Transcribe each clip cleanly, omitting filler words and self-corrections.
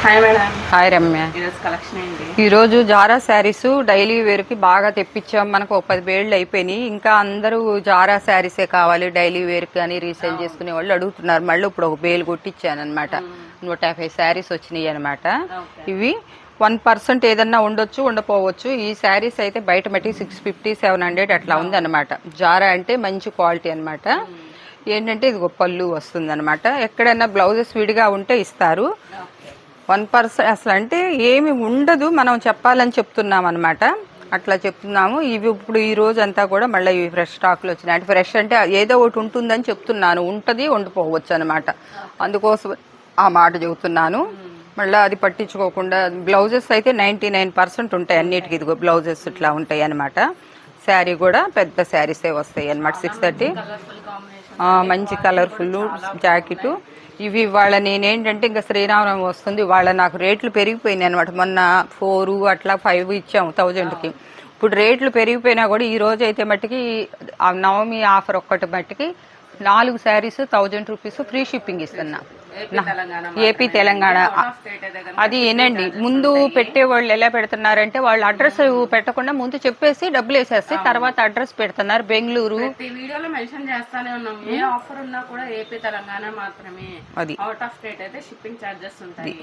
Hi madam. Hi Ramya. ఈరోజు collection ఏంటి? ఈరోజు జారా శారీస్ డైలీ వేర్కి బాగా తెప్పించాం. మనకు ఒక 10 వేళ్ళు అయిపోయినాయి. ఇంకా అందరూ జారా శారీసే కావాలి డైలీ వేర్కి అని రీసేల్ చేసుకునే వాళ్ళు అడుగుతున్నారు. మళ్ళీ ఇప్పుడు ఒక బేలు కొట్టించాను అనమాట. 150 శారీస్ వచ్చినాయి అనమాట. ఇవి 1% ఏదన్నా ఉండొచ్చు ఉండపోవచ్చు. ఈ శారీస్ అయితే బయట మట్టి 650 700 అట్లా ఉంది అనమాట. జారా అంటే మంచి క్వాలిటీ అనమాట. ఏంటంటే ఇది పళ్ళు వస్తుంది అనమాట. ఎక్కడైనా బ్లౌజెస్ విడిగా ఉంటే ఇస్తారు. 1% అసలు అంటే ఏమి ఉండదు, మనం చెప్పాలని చెప్తున్నాం అనమాట. అట్లా చెప్తున్నాము. ఇవి ఇప్పుడు ఈ రోజు అంతా కూడా మళ్ళీ ఇవి ఫ్రెష్ స్టాక్లు వచ్చినాయి. అంటే ఫ్రెష్ అంటే ఏదో ఒకటి ఉంటుందని చెప్తున్నాను, ఉంటుంది ఉండిపోవచ్చు అనమాట. అందుకోసం ఆ మాట చెబుతున్నాను. మళ్ళీ అది పట్టించుకోకుండా బ్లౌజెస్ అయితే 99% ఉంటాయి అన్నిటికీ. ఇదిగో బ్లౌజెస్ ఇట్లా ఉంటాయి అనమాట. శారీ కూడా పెద్ద శారీసే వస్తాయి అనమాట. 630 మంచి కలర్ఫుల్ జాకెట్. ఇవి వాళ్ళ నేనేంటంటే ఇంకా శ్రీరామనవమి వస్తుంది, వాళ్ళ నాకు రేట్లు పెరిగిపోయినాయి అనమాట. మొన్న 4 అట్లా 5 ఇచ్చాము 1000కి. ఇప్పుడు రేట్లు పెరిగిపోయినా కూడా ఈ రోజు అయితే మట్టికి నవమి ఆఫర్ ఒక్కటి మట్టికి 4 శారీస్ 1000 రూపీస్ ఫ్రీ షిప్పింగ్ ఇస్తున్నా. ఏపీ తెలంగాణ. అది ఏనండి, ముందు పెట్టేవాళ్ళు ఎలా పెడుతున్నారంటే వాళ్ళు అడ్రస్ పెట్టకుండా ముందు చెప్పేసి డబ్బులు వేసేస్తే తర్వాత అడ్రస్ పెడుతున్నారు. బెంగళూరు వీడియోలో మెన్షన్ చేస్తానే ఉన్నాం. ఏ ఆఫర్ ఉన్నా కూడా ఏపీ తెలంగాణ మాత్రమే. అది అవుట్ ఆఫ్ స్టేట్ అయితే షిప్పింగ్ చార్జెస్ ఉంటాయి.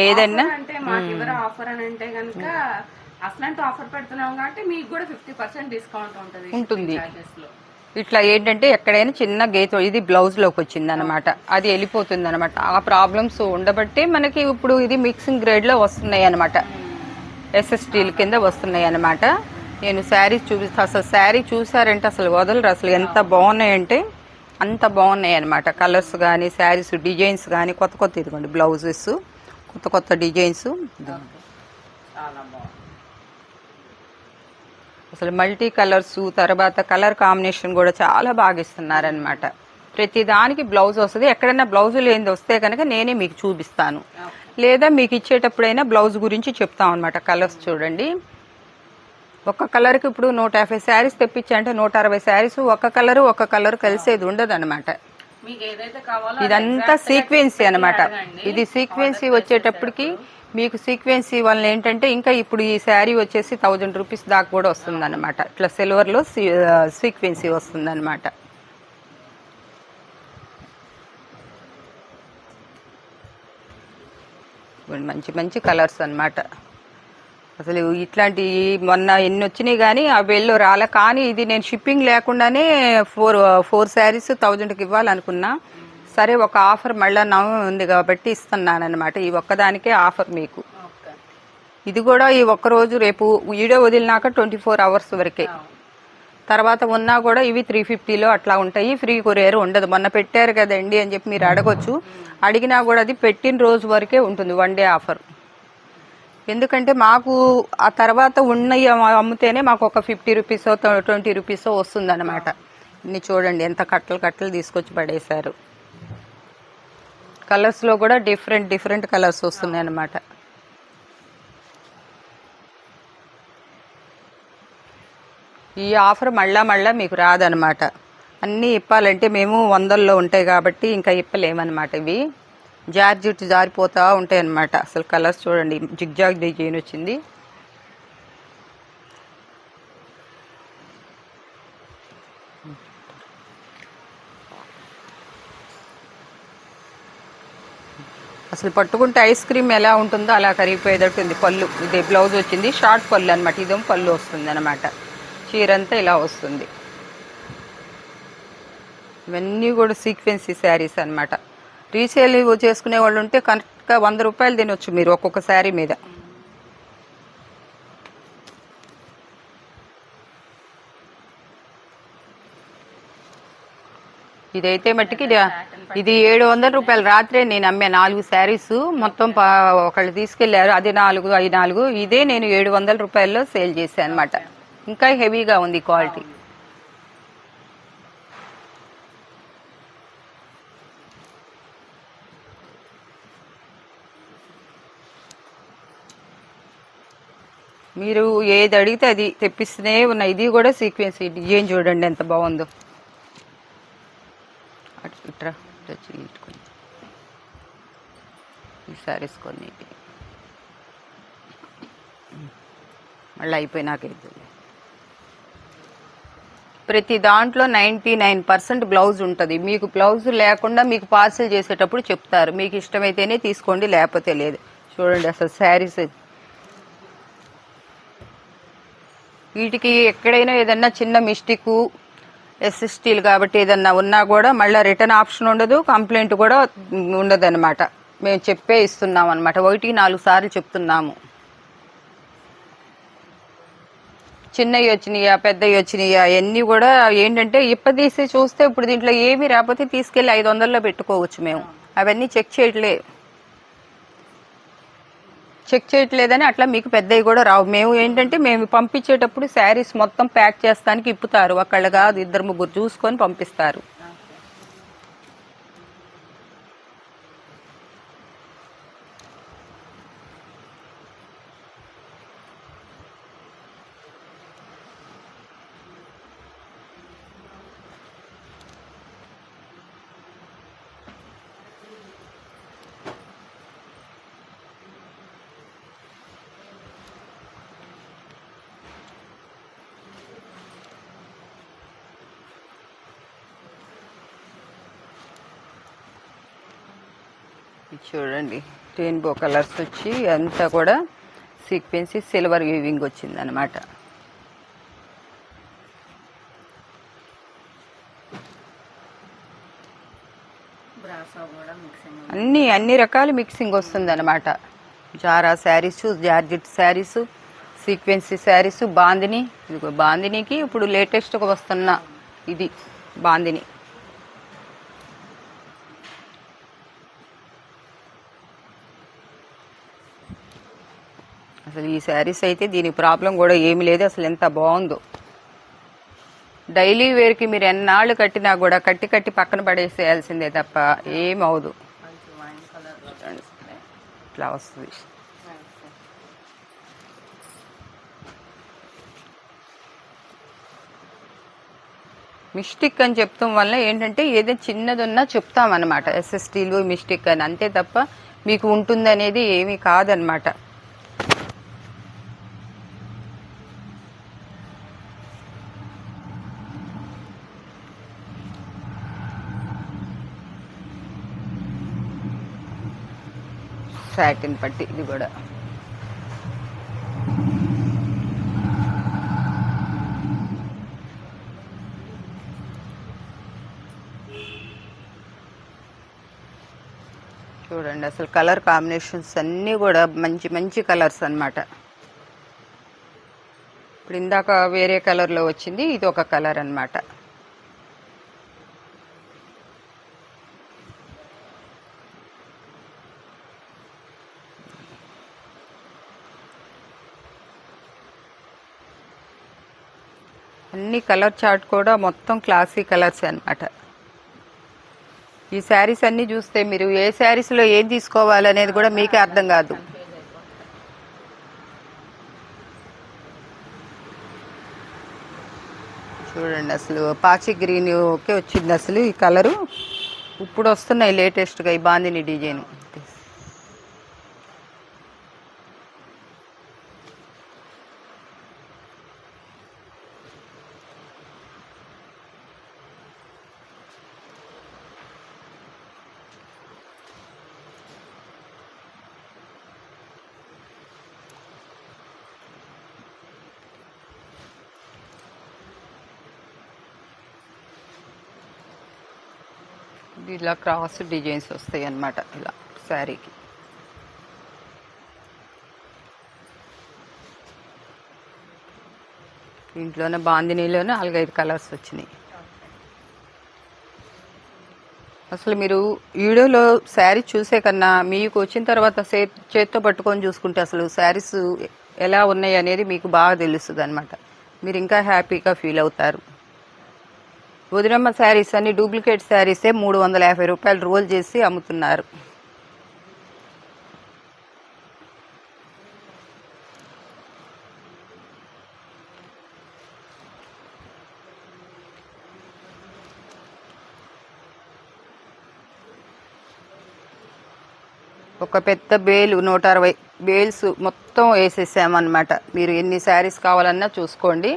ఏదైనా అంటే మాకు ఎవరు ఆఫర్ అని అంటే కనుక అసలు ఆఫర్ పెడుతున్నాం కాబట్టి మీకు కూడా 50% డిస్కౌంట్ ఉంటుంది. ఇట్లా ఏంటంటే ఎక్కడైనా చిన్న గీత ఇది బ్లౌజ్ లోకి వచ్చింది అనమాట, అది వెళ్ళిపోతుంది అనమాట. ఆ ప్రాబ్లమ్స్ ఉండబట్టి మనకి ఇప్పుడు ఇది మిక్సింగ్ గ్రేడ్ లో వస్తున్నాయి అనమాట. ఎస్ఎస్టీల కింద వస్తున్నాయి అనమాట. నేను శారీ చూపిస్తా. అసలు శారీ చూసారంటే అసలు వదలరు. అసలు ఎంత బాగున్నాయంటే అంత బాగున్నాయి అనమాట. కలర్స్ కానీ శారీస్ డిజైన్స్ కానీ కొత్త కొత్త ఇదిగోండి బ్లౌజెస్ కొత్త కొత్త డిజైన్స్. అసలు మల్టీ కలర్స్, తర్వాత కలర్ కాంబినేషన్ కూడా చాలా బాగా ఇస్తున్నారనమాట. ప్రతి దానికి బ్లౌజ్ వస్తుంది. ఎక్కడైనా బ్లౌజులు లేనిది వస్తే కనుక నేనే మీకు చూపిస్తాను, లేదా మీకు ఇచ్చేటప్పుడైనా బ్లౌజ్ గురించి చెప్తాం అనమాట. కలర్స్ చూడండి, ఒక కలర్కి ఇప్పుడు 150 శారీస్ తెప్పించంటే 160 శారీస్ ఒక కలర్ కలిసేది ఉండదు అనమాట. ఇదంతా సీక్వెన్సీ అనమాట. ఇది సీక్వెన్సీ వచ్చేటప్పటికి మీకు సీక్వెన్సీ వల్ల ఏంటంటే ఇంకా ఇప్పుడు ఈ శారీ వచ్చేసి 1000 రూపీస్ దాకా కూడా వస్తుంది అనమాట. ఇట్లా సిల్వర్లో సీక్వెన్సీ వస్తుంది అనమాట. మంచి మంచి కలర్స్ అనమాట. అసలు ఇట్లాంటి మొన్న ఎన్ని వచ్చినాయి కానీ ఆ వెళ్ళు రాలే. కానీ ఇది నేను షిప్పింగ్ లేకుండానే 4 శారీస్ 1000కి ఇవ్వాలనుకున్నా. సరే ఒక ఆఫర్ మళ్ళీ నవమి ఉంది కాబట్టి ఇస్తున్నాను అనమాట. ఈ ఒక్కదానికే ఆఫర్ మీకు. ఇది కూడా ఈ ఒక్కరోజు, రేపు వీడియో వదిలినాక 24 అవర్స్ వరకే. తర్వాత ఉన్నా కూడా ఇవి 350లో అట్లా ఉంటాయి. ఫ్రీ కొరియర్ ఉండదు. మొన్న పెట్టారు కదండి అని చెప్పి మీరు అడగొచ్చు. అడిగినా కూడా అది పెట్టిన రోజు వరకే ఉంటుంది, 1 డే ఆఫర్. ఎందుకంటే మాకు ఆ తర్వాత ఉన్నవి అమ్మితేనే మాకు ఒక 50 రూపీసో 20 రూపీసో వస్తుంది అనమాట. ఇన్ని చూడండి ఎంత కట్టలు తీసుకొచ్చి పడేశారు. కలర్స్లో కూడా డిఫరెంట్ కలర్స్ వస్తున్నాయి అన్నమాట. ఈ ఆఫర్ మళ్ళా మీకు రాదనమాట. అన్నీ ఇప్పాలంటే మేము 100లో ఉంటాయి కాబట్టి ఇంకా ఇప్పలేమన్నమాట. ఇవి జార్జెట్ జారిపోతూ ఉంటాయి అన్నమాట. అసలు కలర్స్ చూడండి, జిగ్జాగ్ డిజైన్ వచ్చింది. అసలు పట్టుకుంటే ఐస్ క్రీమ్ ఎలా ఉంటుందో అలా కరిగిపోయేటట్టు ఉంది. పళ్ళు ఇది బ్లౌజ్ వచ్చింది, షార్ట్ పళ్ళు అనమాట. ఇదేమో పళ్ళు వస్తుంది అనమాట. చీరంతా ఇలా వస్తుంది. ఇవన్నీ కూడా సీక్వెన్సీ శారీస్ అనమాట. రీసేల్ చేసుకునే వాళ్ళు ఉంటే కరెక్ట్గా 100 రూపాయలు తినొచ్చు మీరు ఒక్కొక్క శారీ మీద. ఇదైతే మట్టికి ఇది 700 రూపాయలు. రాత్రే నేను అమ్మే 4 శారీస్ మొత్తం ఒకళ్ళు తీసుకెళ్లారు. అది 4 అవి 4. ఇదే నేను 700 రూపాయల్లో సేల్ చేశాను అనమాట. ఇంకా హెవీగా ఉంది క్వాలిటీ. మీరు ఏది అడిగితే అది తెప్పిస్తూనే ఉన్నా. ఇది కూడా సీక్వెన్స్ డిజైన్ చూడండి ఎంత బాగుందో. ఇట్రా ఇట్టుకొని ఈ శారీస్ కొన్ని మళ్ళీ అయిపోయినాక ఇద్దాం. ప్రతి దాంట్లో 99% బ్లౌజ్ ఉంటుంది. మీకు బ్లౌజ్ లేకుండా మీకు పార్సిల్ చేసేటప్పుడు చెప్తారు, మీకు ఇష్టమైతేనే తీసుకోండి లేకపోతే లేదు. చూడండి అసలు శారీస్ వీటికి ఎక్కడైనా ఏదన్నా చిన్న మిస్టేక్, ఎస్ఎస్టీలు కాబట్టి ఏదన్నా ఉన్నా కూడా మళ్ళీ రిటర్న్ ఆప్షన్ ఉండదు, కంప్లైంట్ కూడా ఉండదు అనమాట. మేము చెప్పే ఇస్తున్నాం అనమాట. 1-4 సార్లు చెప్తున్నాము. చిన్నవి వచ్చినాయా పెద్దవి వచ్చినాయా అవన్నీ కూడా ఏంటంటే ఇప్పదీసి చూస్తే ఇప్పుడు దీంట్లో ఏమీ రాకపోతే తీసుకెళ్ళి 500లో పెట్టుకోవచ్చు. మేము అవన్నీ చెక్ చేయట్లేదని అట్లా మీకు పెద్దవి కూడా రావు. మేము ఏంటంటే మేము పంపించేటప్పుడు శారీస్ మొత్తం ప్యాక్ చేస్తానికి ఇప్పుతారు. ఒకళ్ళు కాదు 2-3 చూసుకొని పంపిస్తారు. చూడండి రెయిన్బో కలర్స్ వచ్చి అంతా కూడా సీక్వెన్సీ సిల్వర్ వీవింగ్ వచ్చింది అనమాట. అన్ని రకాల మిక్సింగ్ వస్తుంది అనమాట. జారా sarees, georgette sarees, sequence sarees, bandhani. ఇదిగో బాందినికి ఇప్పుడు లేటెస్ట్గా వస్తున్న ఇది బాందిని. అసలు ఈ శారీస్ అయితే దీనికి ప్రాబ్లం కూడా ఏమి లేదు. అసలు ఎంత బాగుందో. డైలీ వేర్కి మీరు ఎన్నాళ్ళు కట్టినా కూడా కట్టి పక్కన పడేసేయాల్సిందే తప్ప ఏమవదు. ఇట్లా వస్తుంది. మిస్టేక్ అని చెప్తాం వల్ల ఏంటంటే ఏదైనా చిన్నది ఉన్నా చెప్తామన్నమాట. ఎస్ఎస్టీలు మిస్టేక్ అని, అంతే తప్ప మీకు ఉంటుంది అనేది ఏమీ కాదనమాట. సాటిన్ పట్టి ఇది కూడా చూడండి. అసలు కలర్ కాంబినేషన్స్ అన్నీ కూడా మంచి కలర్స్ అన్నమాట. ఇప్పుడు ఇందాక వేరే కలర్లో వచ్చింది, ఇది ఒక కలర్ అన్నమాట. అన్ని కలర్ చార్ట్ కూడా మొత్తం క్లాసీ కలర్స్ అన్నమాట. ఈ శారీస్ అన్ని చూస్తే మీరు ఏ శారీస్లో ఏం తీసుకోవాలనేది కూడా మీకే అర్థం కాదు. చూడండి అసలు పాచి గ్రీన్ ఓకే వచ్చింది. అసలు ఈ కలరు ఇప్పుడు వస్తున్నాయి లేటెస్ట్గా ఈ బాందిని డిజైన్. ఇలా క్రాస్ డిజైన్స్ వస్తాయి అన్నమాట ఇలా శారీకి. దీంట్లోనే బాందినీలోనే 4-5 కలర్స్ వచ్చినాయి. అసలు మీరు వీడియోలో శారీ చూసే కన్నా మీకు వచ్చిన తర్వాత చేత్తో పట్టుకొని చూసుకుంటే అసలు శారీస్ ఎలా ఉన్నాయి అనేది మీకు బాగా తెలుస్తుంది అనమాట. మీరు ఇంకా హ్యాపీగా ఫీల్ అవుతారు. వదినమ్మ శారీస్ అన్ని డూప్లికేట్ శారీసే 350 రూపాయలు రోల్ చేసి అమ్ముతున్నారు. ఒక పెద్ద బేలు 160 బేల్స్ మొత్తం వేసేసామన్నమాట. మీరు ఎన్ని శారీస్ కావాలన్నా చూసుకోండి.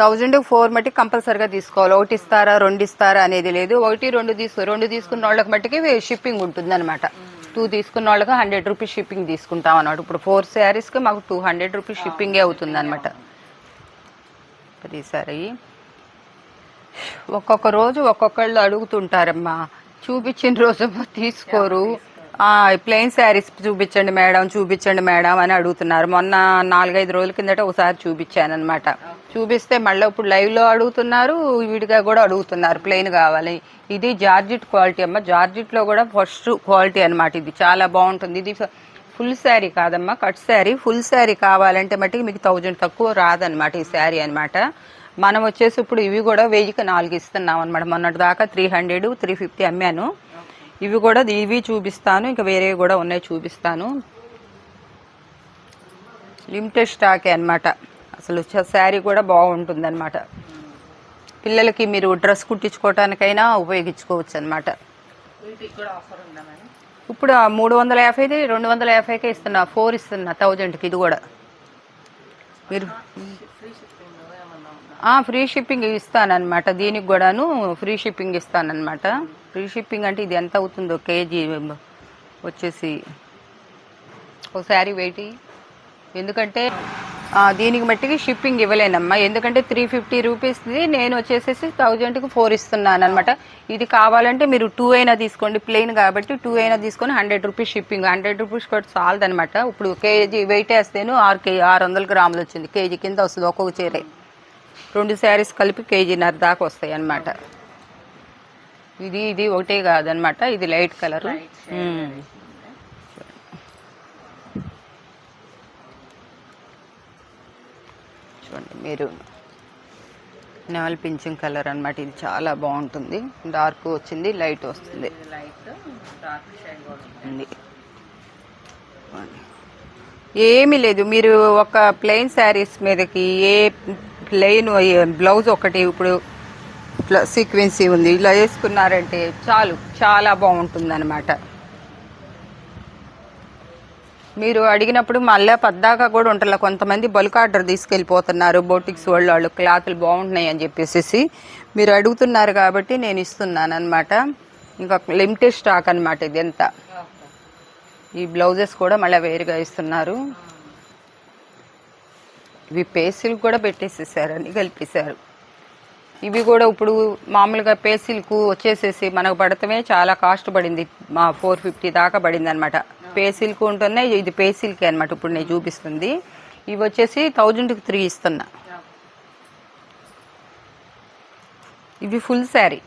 1004 మట్టి కంపల్సరీగా తీసుకోవాలి. 1 ఇస్తారా 2 ఇస్తారా అనేది లేదు. 1 2 తీసుకున్న వాళ్ళకి మట్టికి షిప్పింగ్ ఉంటుంది అనమాట. 2 తీసుకున్న వాళ్ళకి 100 రూపీస్ షిప్పింగ్ తీసుకుంటాం అన్నమాట. ఇప్పుడు 4 శారీస్కి మాకు 200 రూపీస్ షిప్పింగే అవుతుంది అనమాట. ప్రతిసారి ఒక్కొక్క రోజు ఒక్కొక్కళ్ళు అడుగుతుంటారమ్మా, చూపించిన రోజు తీసుకోరు. ప్లెయిన్ శారీస్ చూపించండి మేడం అని అడుగుతున్నారు. మొన్న 4-5 రోజుల కిందట ఒకసారి చూపించానమాట. చూపిస్తే మళ్ళీ ఇప్పుడు లైవ్లో అడుగుతున్నారు, విడిగా కూడా అడుగుతున్నారు ప్లెయిన్ కావాలి. ఇది జార్జిట్ క్వాలిటీ అమ్మ. జార్జిట్లో కూడా ఫస్ట్ క్వాలిటీ అనమాట. ఇది చాలా బాగుంటుంది. ఇది ఫుల్ శారీ కాదమ్మా, కట్ శారీ. ఫుల్ శారీ కావాలంటే మట్టుకు మీకు 1000 తక్కువ రాదనమాట ఈ శారీ అనమాట. మనం వచ్చేసి ఇప్పుడు ఇవి కూడా 1000కి 4 ఇస్తున్నాం అనమాట. మొన్నటి దాకా 300 350 అమ్మాను. ఇవి కూడా ఇవి చూపిస్తాను, ఇంకా వేరే కూడా ఉన్నాయి చూపిస్తాను. లిమిటెడ్ స్టాకే అనమాట. అసలు శారీ కూడా బాగుంటుంది అనమాట. పిల్లలకి మీరు డ్రెస్ కుట్టించుకోవటానికైనా ఉపయోగించుకోవచ్చు అనమాట. ఇప్పుడు 350 250కే ఇస్తున్నా, 4 ఇస్తున్నా 1000కి. ఇది కూడా మీరు ఫ్రీ షిప్పింగ్ ఇస్తానన్నమాట. దీనికి కూడాను ఫ్రీ షిప్పింగ్ ఇస్తానన్నమాట. ఫ్రీ షిప్పింగ్ అంటే ఇది ఎంత అవుతుందో కేజీ వచ్చేసి ఒక శారీ వెయిట్. ఎందుకంటే దీనికి మట్టికి షిప్పింగ్ ఇవ్వలేనమ్మా. ఎందుకంటే 350 రూపీస్ది నేను వచ్చేసేసి 1000కి 4 ఇస్తున్నాను అనమాట. ఇది కావాలంటే మీరు 2 అయినా తీసుకోండి, ప్లెయిన్ కాబట్టి 2 అయినా తీసుకొని 100 రూపీస్ షిప్పింగ్. 100 రూపీస్ కూడా చాలదనమాట. ఇప్పుడు కేజీ వెయిట్ వేస్తేను 600 గ్రాములు వచ్చింది. కేజీ కింద వస్తుంది ఒక్కొక్క చీరే. 2 శారీస్ కలిపి కేజీన్నర దాకా వస్తాయి అన్నమాట. ఇది ఒకటే కాదనమాట. ఇది లైట్ కలర్. చూడండి మీరు, నెమల్ పింఛింగ్ కలర్ అనమాట. ఇది చాలా బాగుంటుంది. డార్క్ వచ్చింది, లైట్ వస్తుంది. ఏమీ లేదు, మీరు ఒక ప్లెయిన్ శారీస్ మీదకి ఏ ప్లెయిన్ బ్లౌజ్ ఒకటి ఇప్పుడు ఇట్లా సీక్వెన్సీ ఉంది ఇలా వేసుకున్నారంటే చాలు, చాలా బాగుంటుంది అనమాట. మీరు అడిగినప్పుడు మళ్ళీ పద్దాకా కూడా ఉంటుందా. కొంతమంది బల్క్ ఆర్డర్ తీసుకెళ్ళిపోతున్నారు బోటిక్స్ వాళ్ళు క్లాతులు బాగుంటున్నాయి అని చెప్పేసి మీరు అడుగుతున్నారు కాబట్టి నేను ఇస్తున్నాను అనమాట. ఇంకా లిమిటెడ్ స్టాక్ అనమాట ఇది ఎంత. ఈ బ్లౌజెస్ కూడా మళ్ళీ వేరుగా ఇస్తున్నారు. ఇవి పేసిల్క్ కూడా పెట్టేసేసారు, అన్ని కలిపేశారు. ఇవి కూడా ఇప్పుడు మామూలుగా పేసిల్కు వచ్చేసేసి మనకు పడటమే చాలా కాస్ట్ పడింది. 450 దాకా పడింది అనమాట. పేసిల్క్ ఉంటున్నాయి, ఇది పేసిల్కే అనమాట. ఇప్పుడు నేను చూపిస్తుంది. ఇవి వచ్చేసి 1000కి 3 ఇస్తున్నా. ఇవి ఫుల్ శారీ,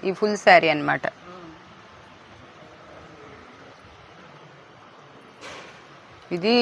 ఈ ఫుల్ శారీ అనమాట. ఇది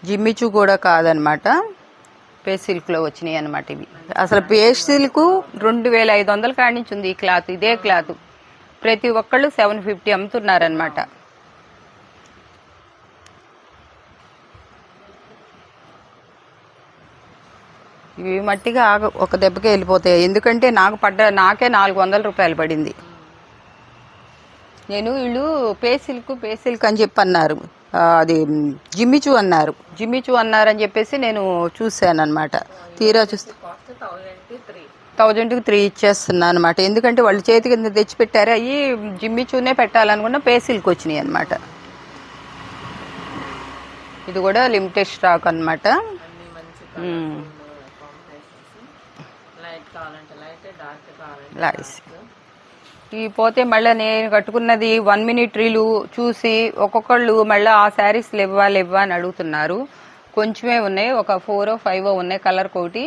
జిమ్మిచూ కూడా కాదనమాట, పేసిల్క్లో వచ్చినాయి అనమాట. ఇవి అసలు పేసిల్క్ 2500 కాడి నుంచి ఉంది ఈ క్లాత్. ఇదే క్లాత్ ప్రతి ఒక్కళ్ళు 750 అమ్ముతున్నారనమాట. ఇవి మట్టిగా ఒక దెబ్బకే వెళ్ళిపోతాయి. ఎందుకంటే నాకే 400 రూపాయలు పడింది. నేను వీళ్ళు పేసిల్క్ అని చెప్పి అన్నారు, అది జిమ్మిచూ అన్నారని చెప్పేసి నేను చూశాను అనమాట. తీరా చూస్తే 1000కి 3 ఇచ్చేస్తున్నాను అనమాట. ఎందుకంటే వాళ్ళు చేతి కింద తెచ్చిపెట్టారు. అవి జిమ్మిచూనే పెట్టాలనుకున్న పేసిల్కి వచ్చినాయి అనమాట. ఇది కూడా లిమిటెడ్ స్టాక్ అనమాట. ఇవి పోతే మళ్ళీ నేను కట్టుకున్నది 1 మినిట్ రీలు చూసి ఒక్కొక్కళ్ళు మళ్ళీ ఆ శారీస్ లేవా అని అడుగుతున్నారు. కొంచెమే ఉన్నాయి, ఒక 4 5 ఉన్నాయి కలర్ కోటి.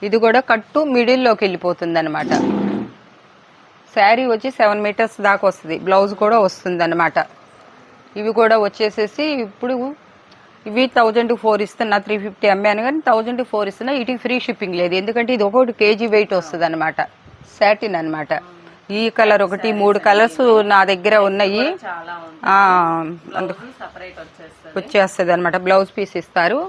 ఇది కూడా కట్టు మిడిల్లోకి వెళ్ళిపోతుంది అనమాట. శారీ వచ్చి 7 మీటర్స్ దాకా వస్తుంది, బ్లౌజ్ కూడా వస్తుంది అనమాట. ఇవి కూడా వచ్చేసేసి ఇప్పుడు ఇవి 1000కి 4 ఇస్తున్నా. 350 అమ్మాను కానీ 1000కి 4 ఇస్తున్నా. వీటికి ఫ్రీ షిప్పింగ్ లేదు, ఎందుకంటే ఇది ఒకటి కేజీ వెయిట్ వస్తుంది అనమాట. సాటిన్ అనమాట. ఈ కలర్ ఒకటి 3 కలర్స్ నా దగ్గర ఉన్నాయి. వచ్చేస్తుంది అనమాట. బ్లౌజ్ పీస్ ఇస్తారు.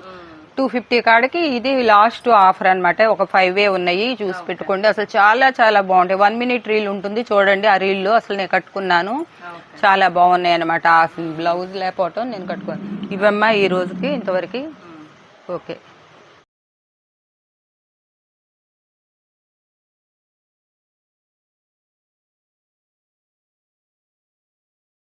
250 కాడికి ఇది లాస్ట్ ఆఫర్ అన్నమాట. ఒక 5 ఉన్నాయి, చూసి పెట్టుకోండి. అసలు చాలా చాలా బాగుంటాయి. 1 మినిట్ రీల్ ఉంటుంది చూడండి. ఆ రీల్ లో అసలు నేను కట్టుకున్నాను, చాలా బాగున్నాయి అనమాట. ఆ బ్లౌజ్ లేకపోవటం నేను కట్టుకున్నాను. ఇవమ్మా ఈ రోజుకి ఇంతవరకు. ఓకే.